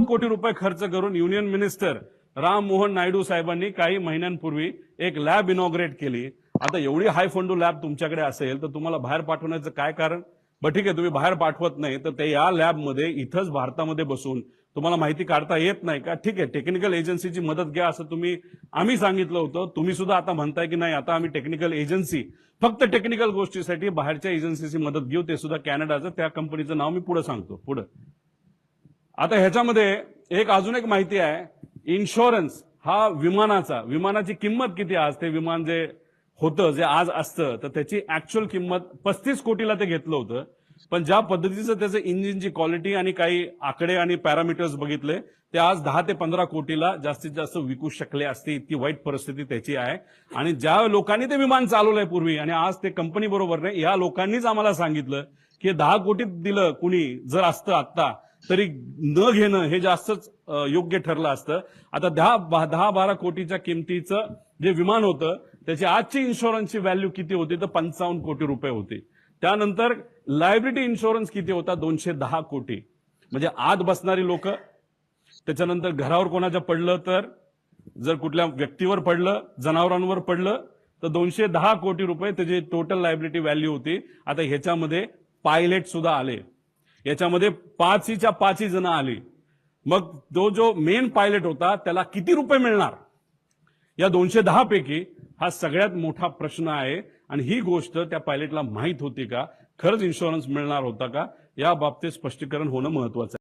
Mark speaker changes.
Speaker 1: कोटी रुपये खर्च करून युनियन मिनिस्टर राम मोहन नायडू साहेबांनी काही महिन्यांपूर्वी एक लॅब इनॉग्रेट केली। आता एवढी हाय फंडू लॅब तुमच्याकडे असेल तर तुम्हाला बाहेर पाठवण्याचं काय कारण? बरं ठीक आहे, तुम्ही बाहेर पाठवत नाही तर ते या लॅबमध्ये इथंच भारतामध्ये बसून तुम्हाला माहिती काढता येत नाही का? ठीक आहे, टेक्निकल एजन्सीची मदत घ्या असं आम्ही सांगितलं होतं। तुम्ही सुद्धा आता म्हणताय की नाही आता आम्ही टेक्निकल एजन्सी फक्त टेक्निकल गोष्टीसाठी बाहेरच्या एजन्सीची मदत घेऊ, ते सुद्धा कॅनडाचं, त्या कंपनीचं नाव मी पुढे सांगतो पुढे। आता ह्याच्यामध्ये अजून एक माहिती आहे, इन्शुरन्स हा विमानाची किंमत किती आज ते विमान जे होतं जे आज असतं तर त्याची ऍक्च्युअल किंमत 35 कोटीला ते घेतलं होतं। पण ज्या पद्धतीचं त्याचं इंजिनची क्वालिटी आणि काही आकडे आणि पॅरामीटर्स बघितले ते आज 10 ते 15 कोटीला जास्तीत जास्त विकू शकले असते, इतकी वाईट परिस्थिती त्याची आहे। आणि ज्या लोकांनी ते विमान चालवलंय पूर्वी आणि आज ते कंपनी बरोबर नाही, या लोकांनीच आम्हाला सांगितलं की 10 कोटीत दिलं कुणी जर असतं आता तरी न घेणं हे जास्तच योग्य ठरलं असतं। आता 10-12 कोटीच्या किमतीचं जे विमान होतं त्याची आजची इन्शुरन्सची व्हॅल्यू किती होती तर 55 कोटी रुपये होती। त्यानंतर लायबिलिटी इन्शुरन्स किती होता? 210 कोटी। म्हणजे आत बसणारी लोक, त्याच्यानंतर घरावर कोणाच्या पडलं तर, जर कुठल्या व्यक्तीवर पडलं, जनावरांवर पडलं तर 210 कोटी रुपये त्याची टोटल लायबिलिटी व्हॅल्यू होती। आता ह्याच्यामध्ये पायलट सुद्धा आले, याच्यामध्ये 5 जण आली। मग तो जो मेन पायलट होता त्याला किती रुपये मिळणार या 210 पैकी? हा सगळ्यात मोठा प्रश्न आहे। आणि ही गोष्ट त्या पायलटला माहित होती का? खरंच इन्शुरन्स मिळणार होता का? या बाबतीत स्पष्टीकरण होणं महत्वाचं आहे।